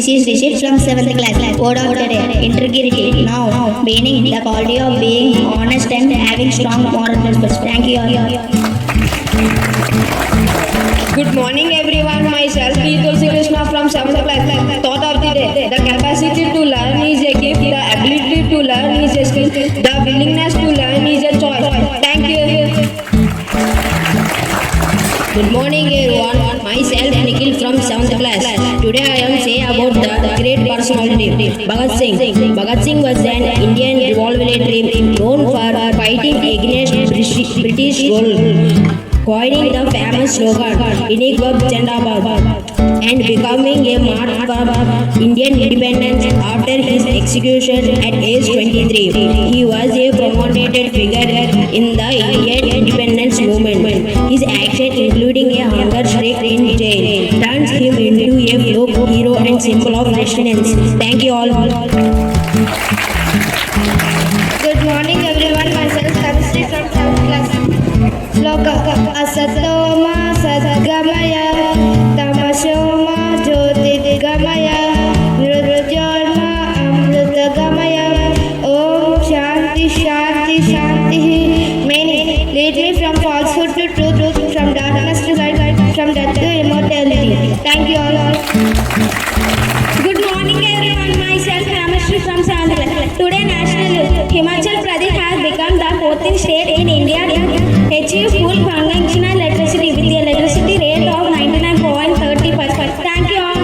This is Rishit from 7th class. Word of the day, integrity. Now, meaning the quality of being honest and having strong moral principles. Thank you all. Good morning everyone, myself is Tulsi Krishna from 7th class. Thought of the day, the capacity to learn is a gift, the ability to learn is a skill, the willingness to learn is a choice. Thank you. Good morning everyone, myself Nikhil from 7th class. Today I am saying about the great personality, Bhagat Singh. Bhagat Singh was an Indian revolutionary known for fighting against British rule, coining the famous slogan Inigwab Zindabad and becoming a martyr for Indian independence after his execution at age 23. He was a prominent figure in the Indian independence movement. His action, including a hunger strike in jail, turns him into a folk hero and symbol of resilience. Thank you all. Good morning everyone, myself Kamishri from 7th class. Sloka Asatoma Sadgamaya Tamasoma Jyotirgamaya Nirujana Amrutagamaya Om Shanti Shanti Shanti. Many lead me from falsehood to truth, from darkness to light, from death to immortality. Thank you all. Good morning everyone, myself Kamishri from 7th class. Today National Youth. Himachal Pradesh has become the 14th state in India to achieve full functional electricity with a electricity rate of 99.30%. Thank you all.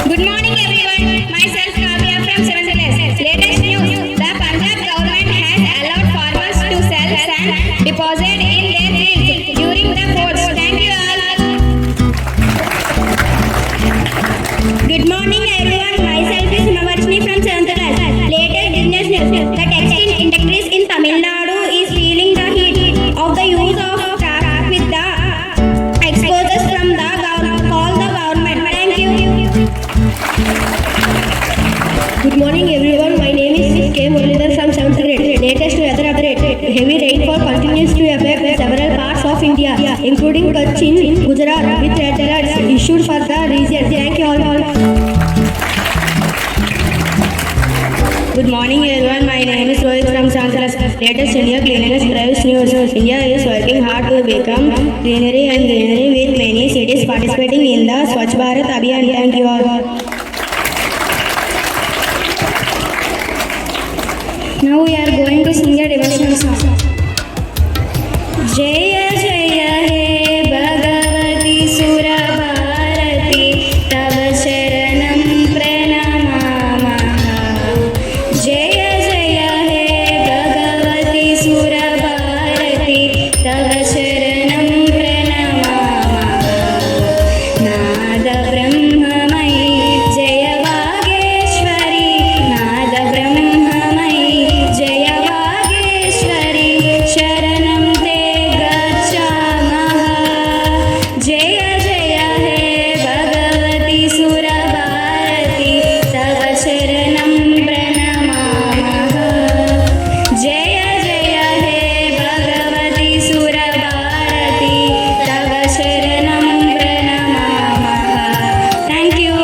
Good morning everyone, myself Kavya from 7th class. Latest news, the Punjab government has allowed farmers to sell sand deposit in their fields during the votes. Thank you all. Good morning everyone, myself is Himavarshini from 7th class. Latest business news, the textile industries in Tamil Nadu is feeling the heat of the use of scrap with the exposures from the government. Thank you. Good morning everyone, my name is K. Muralidhar from 7th grade. Latest weather update, heavy rainfall continues to affect several parts of India, including Kutch in Gujarat with red alerts issued for the region. Thank you all. Good morning everyone, my name is Rohit from 7th class. Latest India Cleanliness Drive news. India is working hard to become greenery and greenery with many cities participating in the Swachh Bharat Abhiyan. Thank you all. Now we are going to sing a devotional song. Jaya Jaya He Bhagavati Sura Bharati Tava Sharanam Pranamamaha. Jaya Jaya He Bhagavati Sura Bharati Tava Sharanam Pranamamaha. Nada Brahmamayi Jaya Vageshwari Nada Brahmamayi Jaya Vageshwari Sharanam Te Gacchamaha. Jaya Jaya He Bhagavati Sura Bharati Tava Sharanam Pranamamaha. Jaya Jaya He Bhagavati Sura Bharati Tava Sharanam Pranamamaha. Thank you.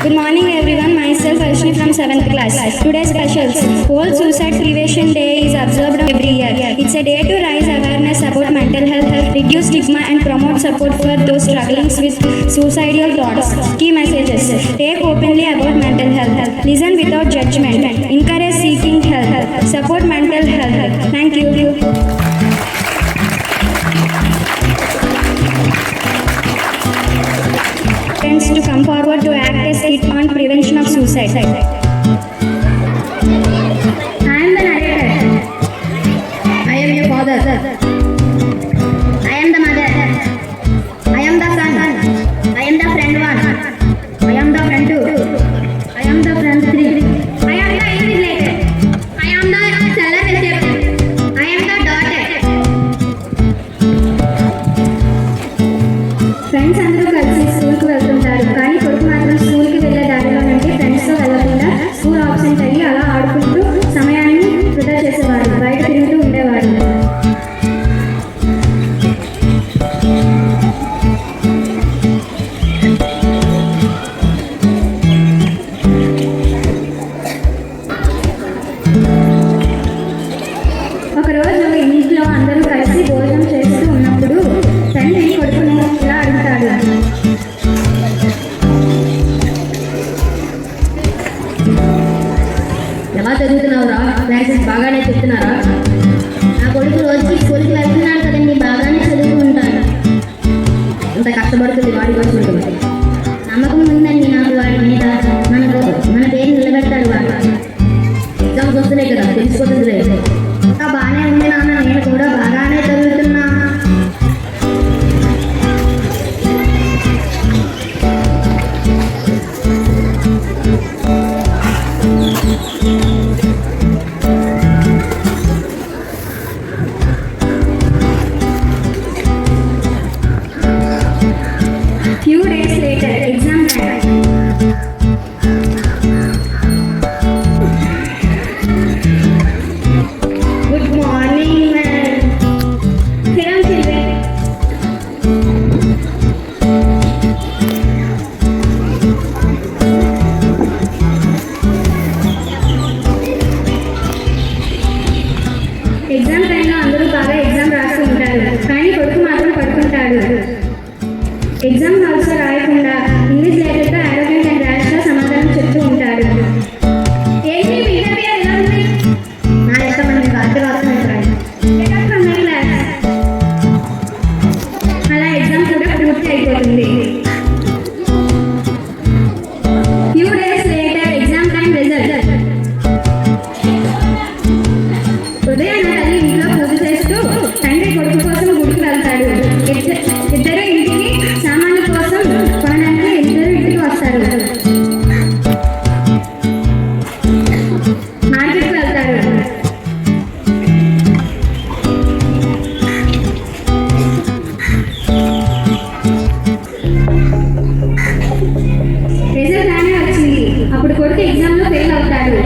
Good morning everyone, myself Ashni from 7th class. Today's specials, World Suicide Prevention Day is observed every year. It's a day to raise awareness about mental health, reduce stigma and promote support for those struggling with suicidal thoughts. Key messages, take openly about mental health, listen without judgment, encourage seeking help, support mental health. Thank you. Friends to come forward to act as kit on prevention of suicide. I am the narrator. I am your father. I am the mother. I am the son. I am the friend one. I am the friend two. I am the friend three. I am the invigilator. I am the seller recipient. I am the daughter. Friends అందరూ కలిసి స్కూల్కి వెళ్తుంటారు, కానీ కొడుకు మాత్రం స్కూల్కి వెళ్ళే దారిలో నుండి ఫ్రెండ్స్తో వెళ్ళకుండా చదువుతున్నావురా? క్లాసెస్ బాగానే చెప్తున్నారా? నా కొడుకు రోజుకి స్కూల్కి వెళ్తున్నాడు కదండి, బాగానే చదువుకుంటాను. ఇంత కష్టపడుతుంది వాడి కోసం ఉంటుంది. నమ్మకం ఉందండి నాకు వాడి మీద. మన పేరు నిలబెట్టాడు వాడు. ఎగ్జామ్స్ వస్తున్నాయి కదా, తెలిసిపోతుంది. బాగానే ఉంది నాన్న, నేను కూడా బాగానే చదువుతున్నా. Few days later, exam time. Good morning, ma'am. Sit down, children. Exam టైంలో అందరూ బాగా ఎగ్జామ్ రాస్తూ ఉంటారు, కానీ కొడుకు మాత్రం పడుకుంటాడు. ఎగ్జామ్ హాల్స్లో రాయకుండా ఇంగ్లీష్ లెటర్తో అరోగెంట్ అండ్ ర్యాష్గా సమాధానం చెప్తూ ఉంటాడు. ఏంటి మీ బిహేవియర్ ఎలా ఉంది? నా యొక్క మనకి రాత్రి రాస్తున్నాడు. Get up from my class. అలా ఎగ్జామ్ కూడా పూర్తి అయిపోతుంది. Few days later, exam time result. ఉదయాన తల్లి ఇంట్లో పూజ చేస్తూ తండ్రి కొడుకు కోసం గుడికి వెళ్తాడు. ఇద్దరు ఇంటికి సామాన్ల కోసం కొనడానికి ఇద్దరు ఇంటికి వస్తారు. మార్కెట్కి వెళ్తారు. రిజల్ట్ బాగానే వచ్చింది. అప్పుడు కొడుకు ఎగ్జామ్లో ఫెయిల్ అవుతాడు.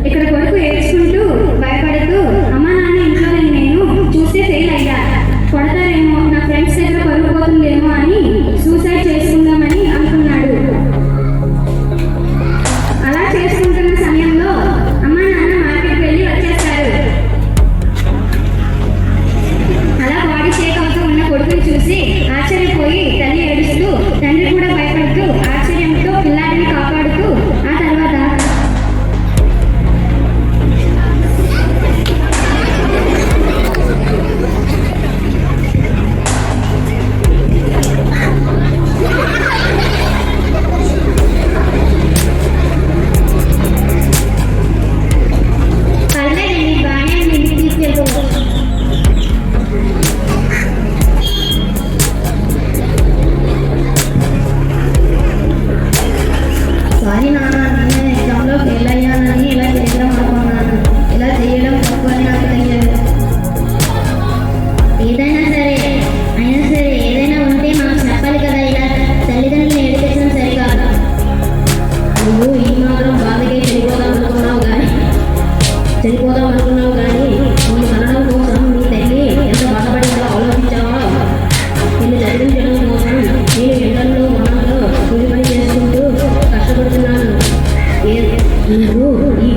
ఇక్కడ కొడుకు ఏడ్చుకుంటూ భయపడుతూ అమ్మా నాన్న ఇంట్లో లేని నేను చూస్తే ఫెయిల్ అయ్యా, కొడతారేమో, నా ఫ్రెండ్స్ దగ్గర పరుగు పోతుందేమో అని సూసైడ్ చేసుకుందామని అనుకున్నాడు. అలా చేసుకుంటున్న సమయంలో అమ్మా నాన్న మార్కెట్కి వెళ్ళి వచ్చేస్తారు. అలా బాడీ షేక్ అవుతూ ఉన్న కొడుకుని చూసి ఆశ్చర్యపోయి తల్లి ఏడుస్తూ తండ్రి కూడా భయపడుతూ ఆశ్చర్యంతో పిల్లాడిని కాపాడుతూ ఆ తర్వాత పర్లేదండి, బాగానే ఉంది, ఇంటికి తీసుకెళ్ళిపోవచ్చు. సారీ నాన్న, నేను ఎగ్జామ్లో ఫెయిల్ అయ్యానని ఇలా చేయడం అనుకున్నాను. ఇలా చేయడం తప్పు అని నాకు తెలియదు. అయినా సరే ఏదైనా ఉంటే మనం చెప్పాలి కదా. ఇలా తల్లిదండ్రులు ఏడిపించడం సరికాదు. నువ్వు ఈ మాత్రం బాధకే చనిపోదాం అనుకున్నావు కానీ నిన్ను కనడం కోసం నీ తల్లి ఎంత బాధపడిందో ఆలోచించావా? నిన్ను చదివించడం కోసం నేను ఎండల్లో వానల్లో కూలి పని చేసుకుంటూ కష్టపడుతున్నాను. నువ్వు ఈ